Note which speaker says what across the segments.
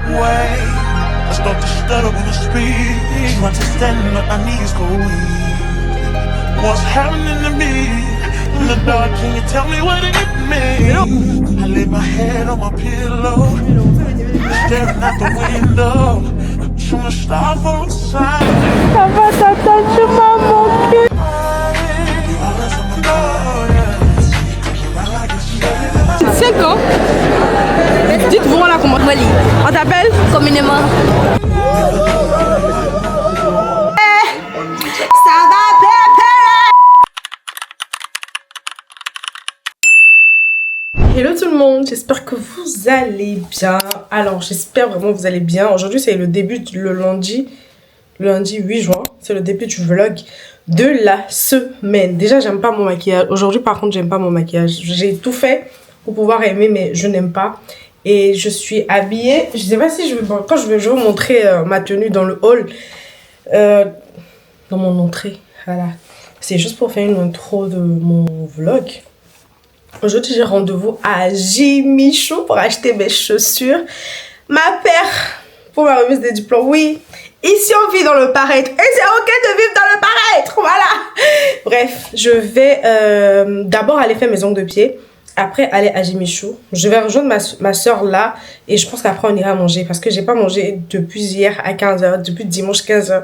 Speaker 1: way. I start to stutter on the street. Trying to stand on my knees, go weak. What's happening to me? In the dark, can you tell me what it means? I lay my head on my pillow, staring out the window, trying to stop for a sign.
Speaker 2: Papa, tata, tu m'as manqué. C'est 5 ans. Dites-vous là comment Wally. On t'appelle communément. Ça va pépé. Hello tout le monde, j'espère que vous allez bien. Alors j'espère vraiment que vous allez bien. Aujourd'hui c'est le début, le lundi 8 juin. C'est le début du vlog de la semaine. Déjà j'aime pas mon maquillage. Aujourd'hui par contre j'aime pas mon maquillage. J'ai tout fait pour pouvoir aimer mais je n'aime pas. Et je suis habillée. Je sais pas si je vais... Bon, quand je vais vous montrer ma tenue dans le hall. Dans mon entrée. Voilà. C'est juste pour faire une intro de mon vlog. Aujourd'hui j'ai rendez-vous à Jimmy Choo pour acheter mes chaussures. Ma paire pour ma remise des diplômes. Oui. Ici on vit dans le paraître. Et c'est ok de vivre dans le paraître. Voilà. Bref, je vais d'abord aller faire mes ongles de pied. Après aller à Jimmy Choo. Je vais rejoindre ma soeur là. Et je pense qu'après on ira manger. Parce que j'ai pas mangé depuis hier à 15 h. Depuis dimanche 15 h.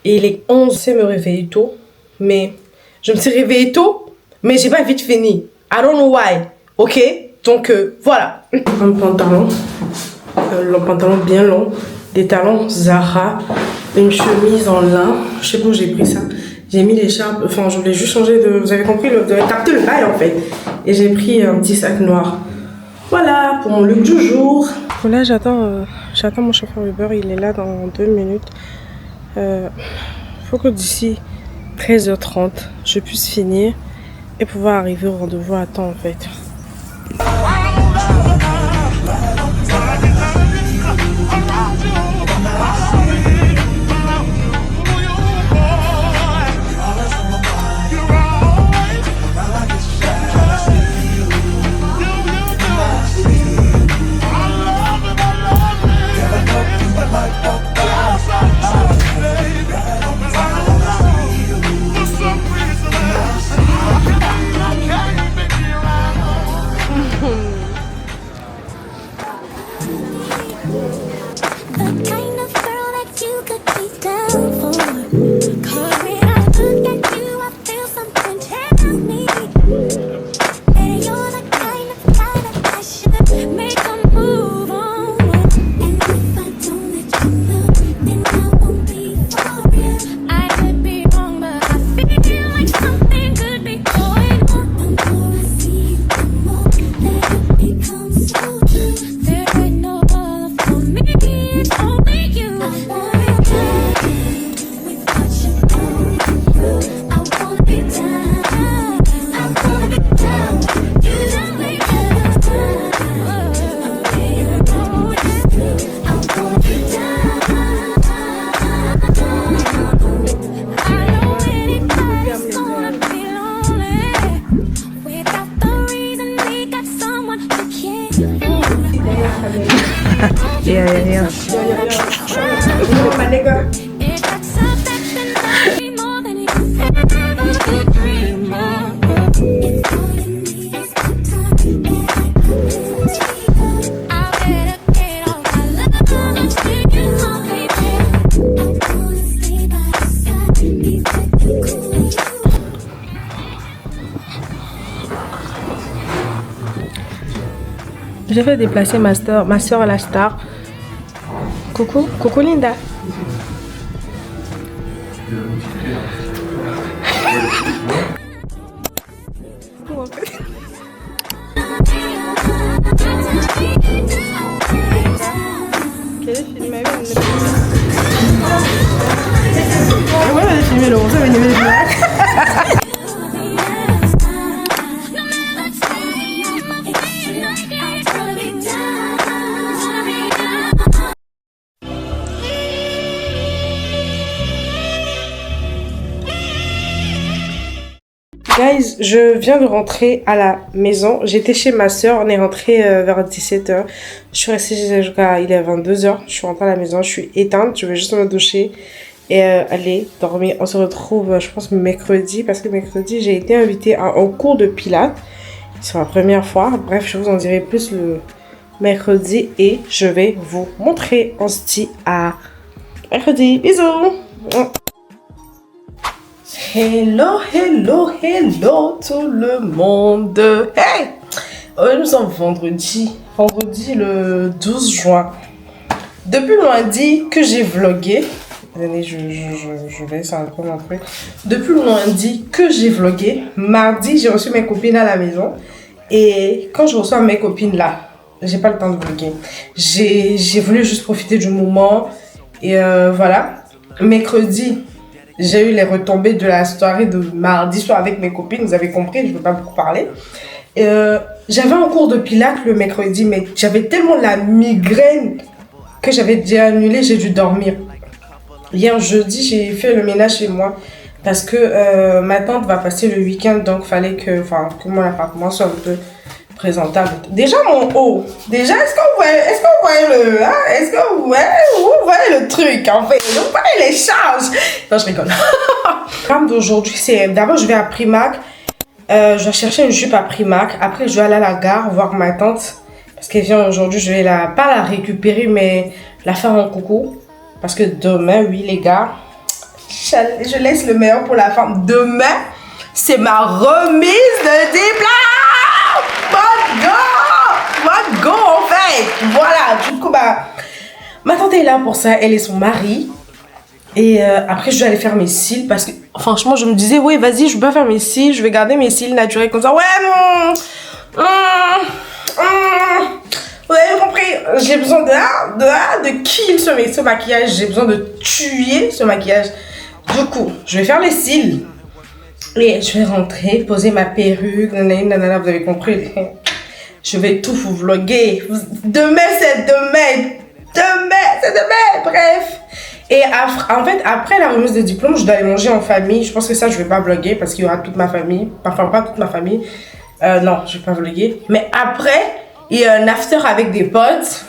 Speaker 2: Et il est 11. Je sais me réveiller tôt. Mais je me suis réveillée tôt. Mais j'ai pas vite fini. I don't know why. Ok. Donc voilà. Un pantalon. Le pantalon bien long. Des talons Zara. Une chemise en lin. Je sais pas où j'ai pris ça. J'ai mis l'écharpe, enfin je voulais juste changer de... Vous avez compris, vous avez capté le bail en fait. Et j'ai pris un petit sac noir. Voilà, pour mon look du jour. Là j'attends mon chauffeur Uber, il est là dans 2 minutes. Faut que d'ici 13 h 30, je puisse finir et pouvoir arriver au rendez-vous à temps en fait. Yeah. My nigga. Je vais déplacer ma soeur à la star. Coucou Linda. Guys, Guys, je viens de rentrer à la maison. J'étais chez ma soeur, on est rentré vers 17h. Je suis restée jusqu'à 22h. Je suis rentrée à la maison, je suis éteinte, je vais juste me doucher et aller dormir. On se retrouve, je pense, mercredi, parce que mercredi, j'ai été invitée à un cours de pilates. C'est ma première fois. Bref, je vous en dirai plus le mercredi et je vais vous montrer. On se dit à mercredi. Bisous! Hello, hello, hello tout le monde. Hey! Nous sommes vendredi le 12 juin. Depuis lundi que j'ai vlogué, attendez, je vais ça un peu montrer. Depuis lundi que j'ai vlogué, mardi j'ai reçu mes copines à la maison. Et quand je reçois mes copines là, j'ai pas le temps de vlogger. J'ai voulu juste profiter du moment. Et voilà. Mercredi, j'ai eu les retombées de la soirée de mardi soir avec mes copines. Vous avez compris, je ne veux pas beaucoup parler. J'avais un cours de pilates le mercredi, mais j'avais tellement la migraine que j'avais déjà annulé, j'ai dû dormir. Hier jeudi, j'ai fait le ménage chez moi parce que ma tante va passer le week-end, donc il fallait que mon appartement soit un peu présentable. Déjà mon haut. Déjà, est-ce que vous voyez le truc en fait? Vous voyez les charges? Non, je rigole. Le programme d'aujourd'hui, c'est d'abord je vais à Primark. Je vais chercher une jupe à Primark. Après, je vais aller à la gare voir ma tante parce qu'elle vient aujourd'hui. Je vais pas la récupérer, mais la faire en coucou parce que demain, oui les gars, je laisse le meilleur pour la fin. Demain, c'est ma remise de diplôme. What go en fait. Voilà, du coup ma tante est là pour ça, elle et son mari. Et après je vais aller faire mes cils parce que franchement je me disais ouais vas-y je vais pas faire mes cils, je vais garder mes cils naturels comme ça. Ouais vous avez compris, j'ai besoin de kill ce maquillage, j'ai besoin de tuer ce maquillage. Du coup je vais faire les cils et je vais rentrer, poser ma perruque, nanana, vous avez compris. Je vais tout vous vlogger. Demain, c'est demain. Bref. Et en fait, après la remise de diplôme, je dois aller manger en famille. Je pense que ça, je vais pas vlogger parce qu'il y aura toute ma famille. Enfin, pas toute ma famille. Non, je vais pas vlogger. Mais après, il y a un after avec des potes.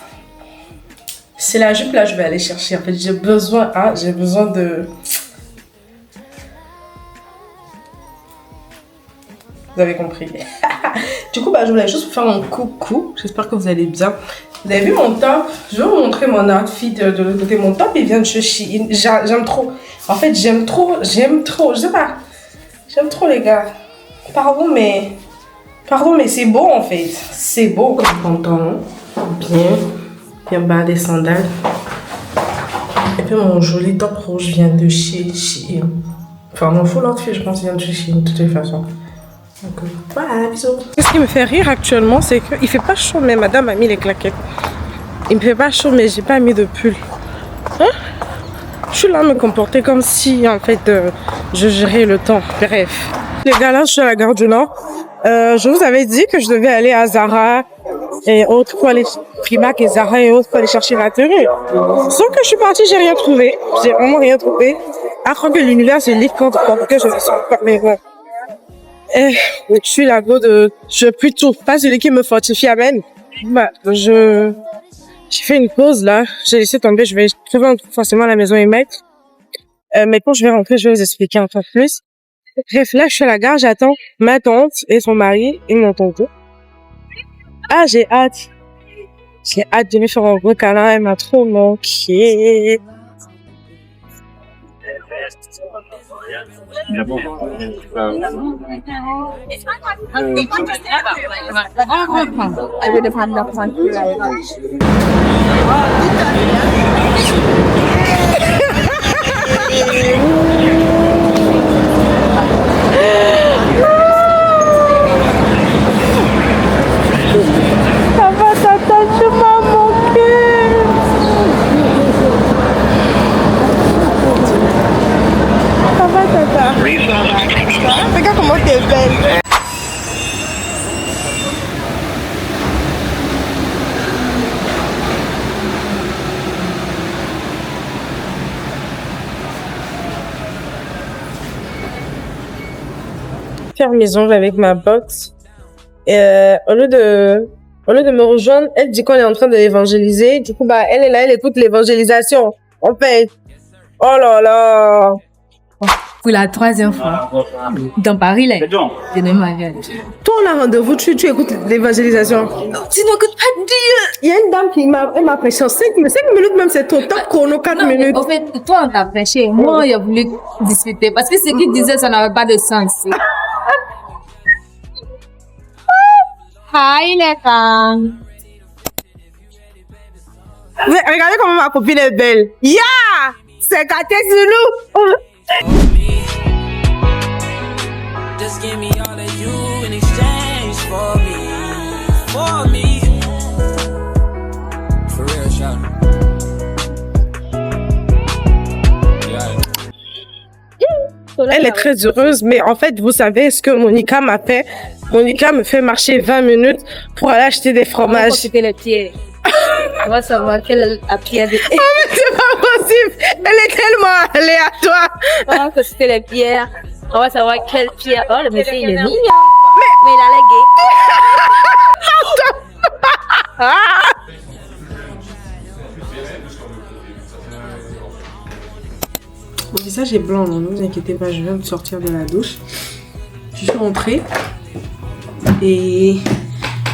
Speaker 2: C'est la jupe là, je vais aller chercher. En fait, j'ai besoin de... Vous avez compris. Du coup, je voulais juste vous faire un coucou. J'espère que vous allez bien. Vous avez vu mon top? Je vais vous montrer mon outfit de l'autre côté. Mon top, il vient de chez Shein. J'aime trop. En fait, j'aime trop. Je sais pas. J'aime trop, les gars. Pardon, mais c'est beau, en fait. C'est beau. Pantalon. Bien bas, des sandales. Et puis, mon joli top rouge vient de chez Shein. Enfin, mon full outfit, je pense, vient de chez Shein, de toute façon. Donc, voilà, bisous. Ce qui me fait rire actuellement, c'est qu'il fait pas chaud, mais madame a mis les claquettes. Il me fait pas chaud, mais j'ai pas mis de pull. Hein? Je suis là à me comporter comme si, en fait, je gérais le temps. Bref. Les gars, là, je suis à la gare du Nord. Je vous avais dit que je devais aller à Zara et autres pour aller Primark et Zara et autres pour aller chercher la tenue. Sauf que je suis partie, j'ai rien trouvé. J'ai vraiment rien trouvé. Après que l'univers, c'est libre quand que je me sens pas, mais bon. Et je suis la go de... Je puis tout. Pas celui qui me fortifie, amen. J'ai fait une pause, là. J'ai laissé tomber. Je vais trouver forcément à la maison et mettre. Mais quand je vais rentrer, je vais vous expliquer un peu plus. Bref, là, je suis à la gare. J'attends ma tante et son mari et mon tonton. Ah, j'ai hâte. J'ai hâte de lui faire un gros câlin. Elle m'a trop manqué. Regarde comment t'es belle. faire mes ongles avec ma box. Et au lieu de me rejoindre, elle dit qu'on est en train de l'évangéliser. Du coup, bah, elle est là, elle écoute l'évangélisation. En fait. Oh là là.
Speaker 3: Pour la 3e fois. Dans Paris, là. Je ne m'arrête.
Speaker 2: Toi, on a rendez-vous, tu écoutes l'évangélisation.
Speaker 3: Tu n'écoutes pas Dieu.
Speaker 2: Il y a une dame qui m'a prêché en 5 minutes, même c'est ton top chrono, 4 minutes.
Speaker 3: En fait, toi, on t'a prêché. Moi, il a voulu discuter. Parce que ce qu'il disait, ça n'avait pas de sens. Hi, les femmes.
Speaker 2: Regardez comment ma copine est belle. Yeah! C'est Katé Zulu.
Speaker 4: Just give me all of you in exchange for me. For real, shout.
Speaker 2: Elle est très heureuse, mais en fait, vous savez ce que Monica m'a fait? Monica me fait marcher 20 minutes pour aller acheter des fromages.
Speaker 3: C'était les pieds. On va savoir quelle a pierre.
Speaker 2: Oh, mais c'est pas possible! Elle est tellement aléatoire!
Speaker 3: On va consulter les pierres. On va savoir quelle pierre. Oh, le monsieur, il est mignon. Mais il a l'air gay.
Speaker 2: Mon visage est blanc, non, ne vous inquiétez pas, je viens de sortir de la douche. Je suis rentrée et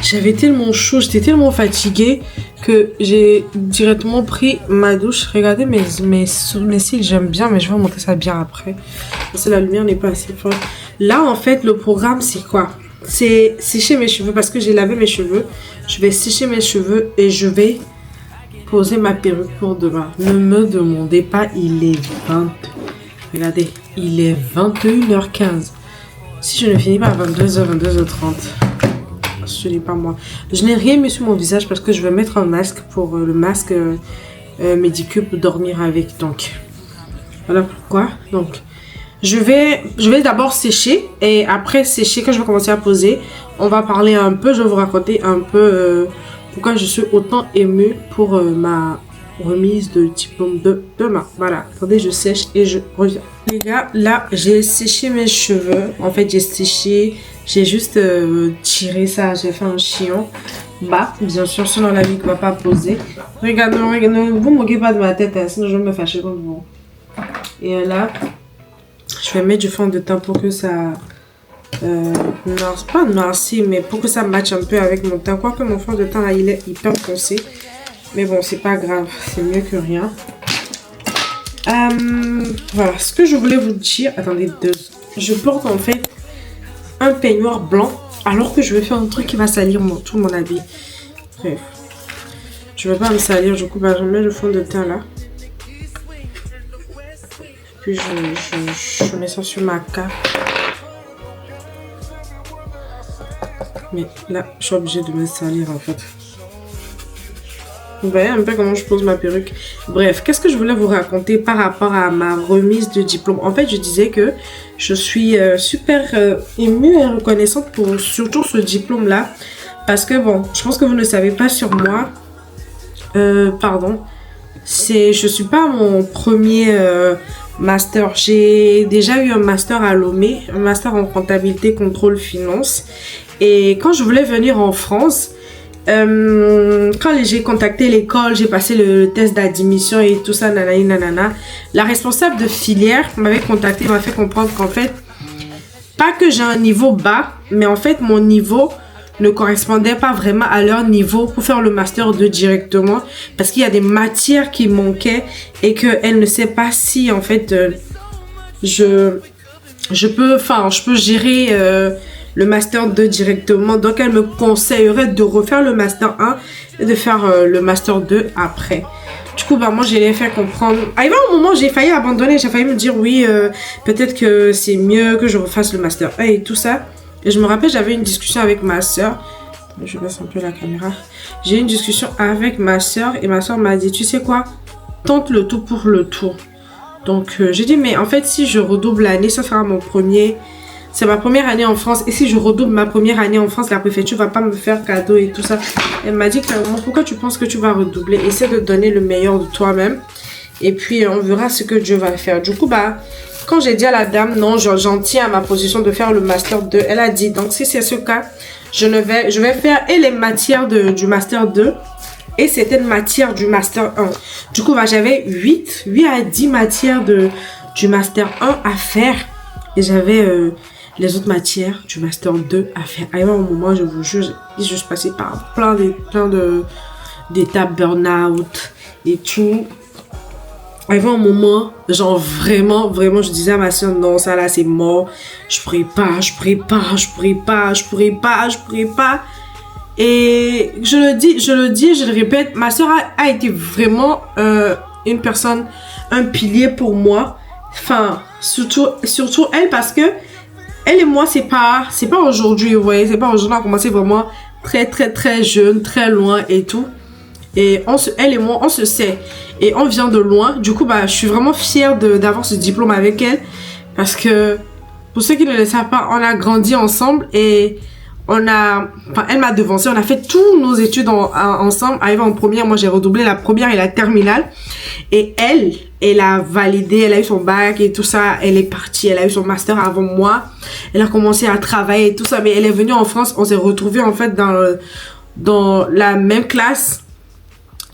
Speaker 2: j'avais tellement chaud, j'étais tellement fatiguée que j'ai directement pris ma douche. Regardez mes cils, j'aime bien, mais je vais vous montrer ça bien après. Parce que la lumière n'est pas assez forte. Là, en fait, le programme, c'est quoi? C'est sécher mes cheveux parce que j'ai lavé mes cheveux. Je vais sécher mes cheveux et je vais poser ma perruque pour demain. Ne me demandez pas, il est 20. Regardez, il est 21h15. Si je ne finis pas à 22h, 22h30, ce n'est pas moi. Je n'ai rien mis sur mon visage parce que je vais mettre un masque pour le masque médicure pour dormir avec. Donc, voilà pourquoi. Donc, je vais d'abord sécher et après sécher, quand je vais commencer à poser, on va parler un peu, je vais vous raconter un peu pourquoi je suis autant émue pour ma remise de diplôme de demain. Voilà, attendez, je sèche et je reviens. Les gars, là, j'ai séché mes cheveux. En fait, j'ai juste tiré ça, j'ai fait un chignon bas. Bien sûr, sinon la vie ne va pas poser. Regardez, ne vous moquez pas de ma tête, hein, sinon je vais me fâcher contre vous. Et là, je vais mettre du fond de teint pour que ça... pas noirci, mais pour que ça matche un peu avec mon teint. Quoique mon fond de teint, là, il est hyper foncé. Mais bon, c'est pas grave, c'est mieux que rien. Voilà, ce que je voulais vous dire... Attendez, je porte en fait un peignoir blanc alors que je vais faire un truc qui va salir tout mon habit. Bref, je vais pas me salir, du coup, bah, je mets le fond de teint là. Puis je mets ça sur ma cape. Mais là, je suis obligée de me salir en fait. Vous voyez un peu comment je pose ma perruque. Bref, qu'est-ce que je voulais vous raconter par rapport à ma remise de diplôme. En fait, je disais que je suis super émue et reconnaissante pour surtout ce diplôme-là. Parce que bon, je pense que vous ne savez pas sur moi. Je suis pas à mon premier master. J'ai déjà eu un master à Lomé, un master en comptabilité, contrôle, finance. Et quand je voulais venir en France... quand j'ai contacté l'école, j'ai passé le test d'admission et tout ça, nanana, la responsable de filière m'avait contacté, m'a fait comprendre qu'en fait, pas que j'ai un niveau bas, mais en fait mon niveau ne correspondait pas vraiment à leur niveau pour faire le master 2 directement, parce qu'il y a des matières qui manquaient et qu'elle ne sait pas si en fait je peux gérer le master 2 directement. Donc elle me conseillerait de refaire le master 1 et de faire le master 2 après. Du coup, bah moi je l'ai fait comprendre. Arrivé un moment, j'ai failli abandonner, j'ai failli me dire oui, peut-être que c'est mieux que je refasse le master 1 et tout ça. Et je me rappelle, j'avais une discussion avec ma soeur. Je baisse un peu la caméra. J'ai eu une discussion avec ma soeur et ma soeur m'a dit, tu sais quoi, tente le tout pour le tout. Donc j'ai dit, mais en fait si je redouble l'année, ça sera mon premier... C'est ma première année en France. Et si je redouble ma première année en France, la préfecture va pas me faire cadeau et tout ça. Elle m'a dit clairement, pourquoi tu penses que tu vas redoubler? Essaie de donner le meilleur de toi-même. Et puis, on verra ce que Dieu va faire. Du coup, bah, quand j'ai dit à la dame, non, j'en tiens à ma position de faire le Master 2, elle a dit, donc si c'est ce cas, je vais faire et les matières du Master 2 et certaines matières du Master 1. Du coup, bah, j'avais 8 à 10 matières du Master 1 à faire et j'avais les autres matières du Master 2 à faire. À un moment, je vous jure, j'ai juste passé par plein d'étapes burn-out et tout. Arrivé un moment, genre vraiment, je disais à ma soeur, non, ça là, c'est mort. Je pourrais pas. Et je le dis, je le répète, ma soeur a été vraiment une personne, un pilier pour moi. Enfin, surtout elle, parce que elle et moi, c'est pas aujourd'hui, vous voyez, c'est pas aujourd'hui, on a commencé vraiment très jeune, très loin et tout. Et elle et moi, on se sait. Et on vient de loin. Du coup, bah, je suis vraiment fière d'avoir ce diplôme avec elle. Parce que, pour ceux qui ne le savent pas, on a grandi ensemble. Et elle m'a devancé. On a fait tous nos études ensemble. Arrivé en première, moi j'ai redoublé la première et la terminale. Et elle a validé. Elle a eu son bac et tout ça. Elle est partie. Elle a eu son master avant moi. Elle a commencé à travailler et tout ça. Mais elle est venue en France. On s'est retrouvés en fait dans la même classe.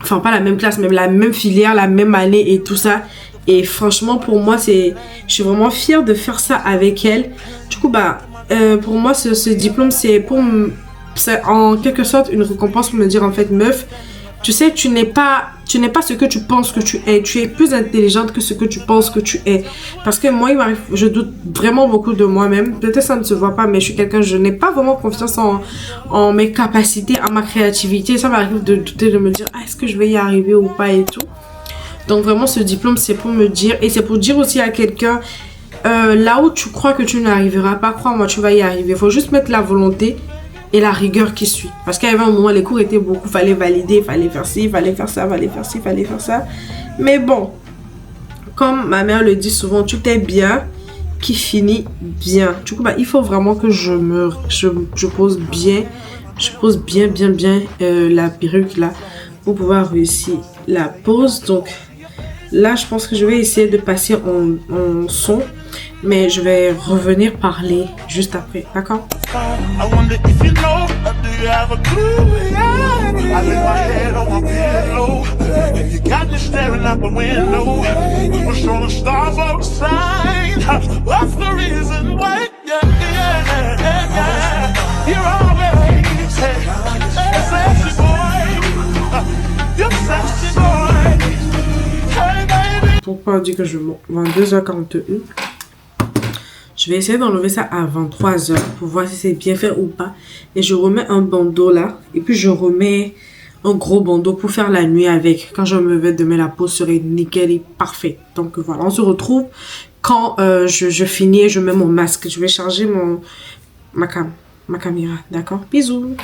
Speaker 2: Enfin, pas la même classe, même la même filière, la même année et tout ça. Et franchement, pour moi, je suis vraiment fière de faire ça avec elle. Du coup, bah, pour moi, ce diplôme, c'est en quelque sorte une récompense pour me dire, en fait, meuf, tu sais, tu n'es pas ce que tu penses que tu es. Tu es plus intelligente que ce que tu penses que tu es. Parce que moi, je doute vraiment beaucoup de moi-même. Peut-être ça ne se voit pas, mais je n'ai pas vraiment confiance en mes capacités, en ma créativité. Ça m'arrive de douter, de me dire, est-ce que je vais y arriver ou pas et tout. Donc vraiment, ce diplôme, c'est pour me dire, et c'est pour dire aussi à quelqu'un, là où tu crois que tu n'arriveras pas, crois-moi, tu vas y arriver. Il faut juste mettre la volonté et la rigueur qui suit. Parce qu'à un moment, les cours étaient beaucoup, fallait valider, fallait faire ci, fallait faire ça, fallait faire ci, fallait faire ça. Mais bon, comme ma mère le dit souvent, tout est bien qui finit bien. Du coup, bah, il faut vraiment que je pose bien la perruque là pour pouvoir réussir la pose. Donc là, je pense que je vais essayer de passer en son. Mais je vais revenir parler juste après, d'accord?
Speaker 1: I wonder if you know, do you have a clue? I lay my head on my pillow, and you got me staring out the window. We're sure the stars outside. What's the reason why? Yeah. You're always sexy boy. You're sexy boy. Hey baby.
Speaker 2: Pourquoi on dit que je monte 22h41? Je vais essayer d'enlever ça à 23h pour voir si c'est bien fait ou pas. Et je remets un bandeau là. Et puis je remets un gros bandeau pour faire la nuit avec. Quand je me vais demain, la pose serait nickel et parfait. Donc voilà, on se retrouve quand je finis et je mets mon masque. Je vais charger ma caméra. D'accord? Bisous!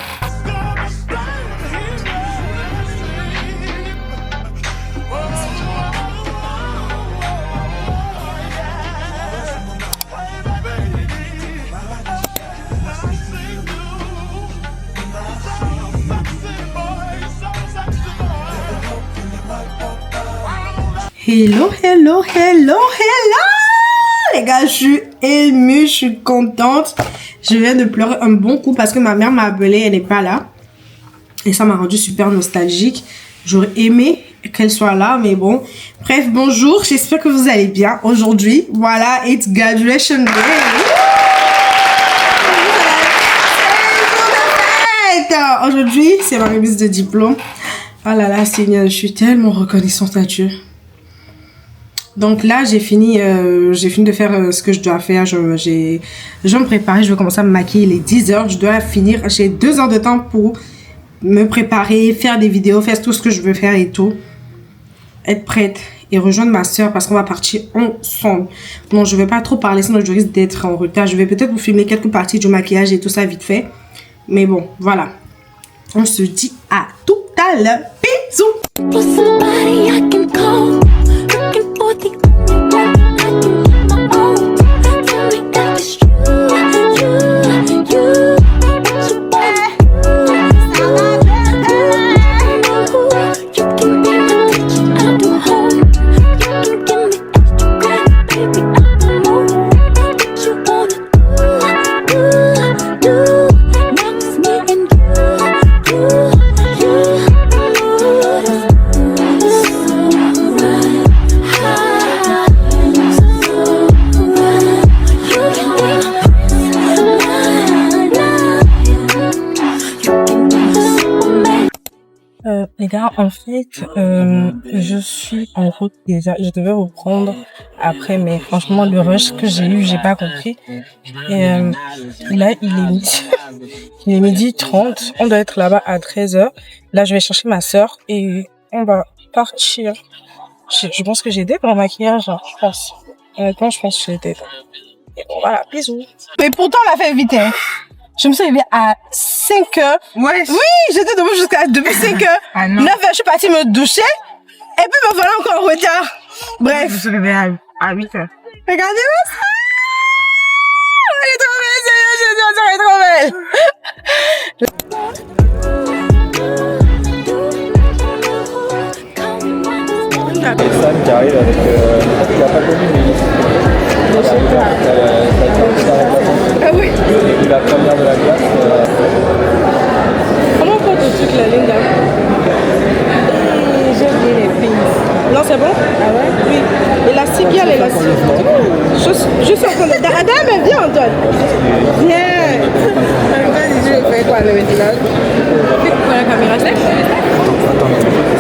Speaker 2: Hello! Les gars, je suis émue, je suis contente. Je viens de pleurer un bon coup parce que ma mère m'a appelée, elle n'est pas là. Et ça m'a rendu super nostalgique. J'aurais aimé qu'elle soit là, mais bon. Bref, bonjour, j'espère que vous allez bien. Aujourd'hui, voilà, it's graduation day. Aujourd'hui, c'est ma remise de diplôme. Oh là là, Seigneur, je suis tellement reconnaissante à Dieu. Donc là, j'ai fini de faire ce que je dois faire. Je vais me préparer, je vais commencer à me maquiller. Il est 10h, je dois finir. J'ai 2 heures de temps pour me préparer, faire des vidéos, faire tout ce que je veux faire et tout. Être prête et rejoindre ma soeur parce qu'on va partir ensemble. Bon, je vais pas trop parler, sinon je risque d'être en retard. Je vais peut-être vous filmer quelques parties du maquillage et tout ça vite fait. Mais bon, voilà. On se dit à tout à l'heure. Bisous!
Speaker 5: For somebody I can call, looking for the only one I can make my own. Tell me that it's you. So bad. You can be my kitchen, I do home. You can give me extra credit, baby, I don't
Speaker 2: gars, en fait, je suis en route déjà. Je devais reprendre après, mais franchement, le rush que j'ai eu, j'ai pas compris. Et là, il est midi 30. On doit être là-bas à 13h. Là, je vais chercher ma sœur et on va partir. Je pense que j'ai des pour le maquillage, hein, je pense. Honnêtement, je pense que j'ai des. Et bon, voilà, bisous.
Speaker 6: Mais pourtant, on l'a fait vite, hein. Je me suis réveillée à 5h. Ouais. Oui, j'étais debout depuis 5h. Ah non. 9h, je suis partie me doucher. Et puis, me voilà encore en retard. Bref. Je me suis réveillée à 8h. Regardez-moi ça. Elle est trop belle, sérieux, je dis, elle est trop belle.
Speaker 7: Sam qui arrive avec tu l'as pas connu mais
Speaker 2: Ah oui.
Speaker 7: La première de la classe.
Speaker 2: Comment on porte le truc là, Linda? J'aime bien les pins. Non, c'est bon? Ah ouais? Oui. Élastique, il y a l'élastique. Je suis en train de... Adam, mais viens, Antoine. Viens. Je vais faire quoi, le vêtement? Pour la caméra, c'est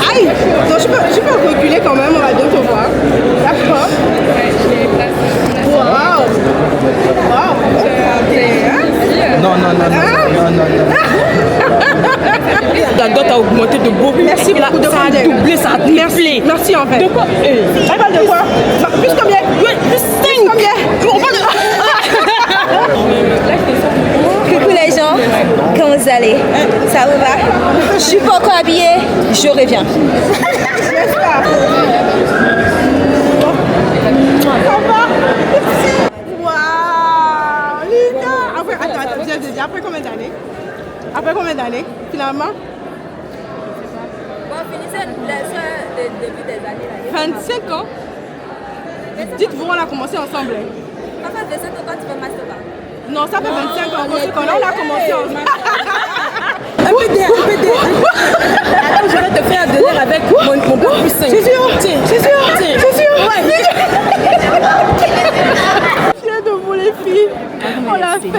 Speaker 2: aïe! Non, je peux reculer quand même, on va bientôt voir. D'accord. Waouh! Waouh!
Speaker 7: Non.
Speaker 6: La dot a augmenté de beaucoup.
Speaker 2: Merci beaucoup de
Speaker 6: ça a doublé, ça a triplé.
Speaker 2: Merci en fait.
Speaker 6: De quoi?
Speaker 2: Elle parle de quoi? Plus combien? Oui, plus 5! Combien? On parle de...
Speaker 8: Coucou les gens, comment vous allez? Ça vous va? Je suis pas encore habillée, je reviens.
Speaker 2: N'est-ce pas? Waouh! Linda! Attends, viens. Après combien d'années? Après combien d'années, finalement?
Speaker 8: Bon, finissez depuis des années.
Speaker 2: 25 ans? Dites-vous, on a commencé ensemble.
Speaker 8: En fait, 25 ans quand tu fais master.
Speaker 2: Non, ça fait 25 ans. Quand on a commencé ensemble.
Speaker 6: Un PD. Attends, je vais te faire un délire avec mon bout plus 5.
Speaker 2: C'est sûr? C'est sûr?
Speaker 6: Ouais.
Speaker 2: Viens de vous les filles. On l'a fait, les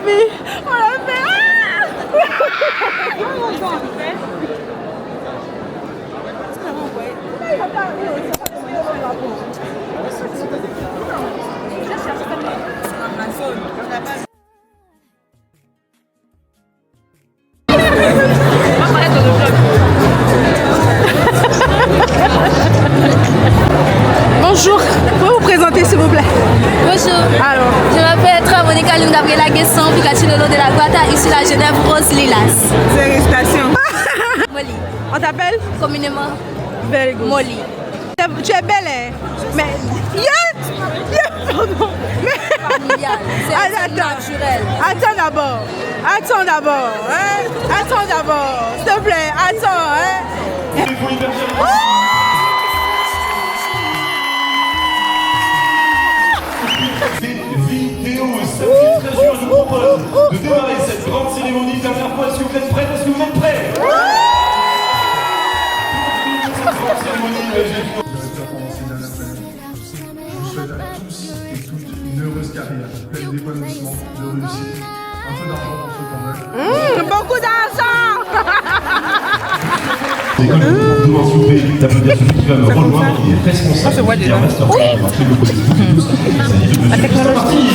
Speaker 2: filles. On l'a fait. Bonjour, pouvez vous présenter s'il vous plaît?
Speaker 8: Bonjour,
Speaker 2: Alors,
Speaker 8: je m'appelle Monica Linda Gabriela Guesson, Pikachu Lolo de la Guata, ici la Genève Rose Lilas.
Speaker 2: félicitations.
Speaker 8: Molly,
Speaker 2: On t'appelle?
Speaker 8: communément
Speaker 2: Very good.
Speaker 8: Molly.
Speaker 2: Tu es belle, hein? Mais... Pardon.
Speaker 8: Familial, c'est
Speaker 2: Attends.
Speaker 8: naturel.
Speaker 2: Attends d'abord, hein? Attends d'abord, s'il te plaît, attends, hein?
Speaker 9: Vidéo et ça fait très sûr, je vous propose de démarrer cette grande cérémonie. Dernière fois, est-ce que vous êtes prêts? Est-ce que vous êtes prêts? Cette grande cérémonie,
Speaker 10: Je vous souhaite à tous et toutes une heureuse carrière, pleine d'épanouissement, de réussite. Un peu d'argent pour ceux qu'on veut.
Speaker 2: Beaucoup d'argent!
Speaker 9: Devant s'il vous plaît, d'applaudir celui qui va me rejoindre, qui est responsable du master du marché de l'opposition. La technologie.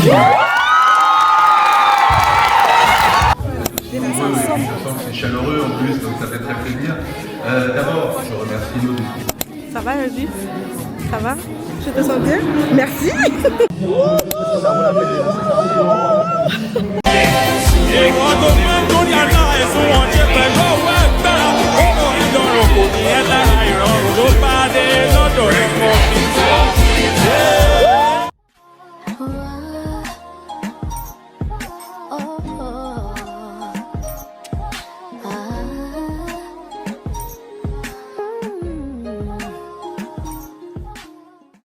Speaker 10: C'est chaleureux en plus, donc ça fait très plaisir. D'abord, je remercie nos équipes.
Speaker 2: Ça va, Elvis? Ça va? Je te sens bien? Merci!
Speaker 1: Et moi,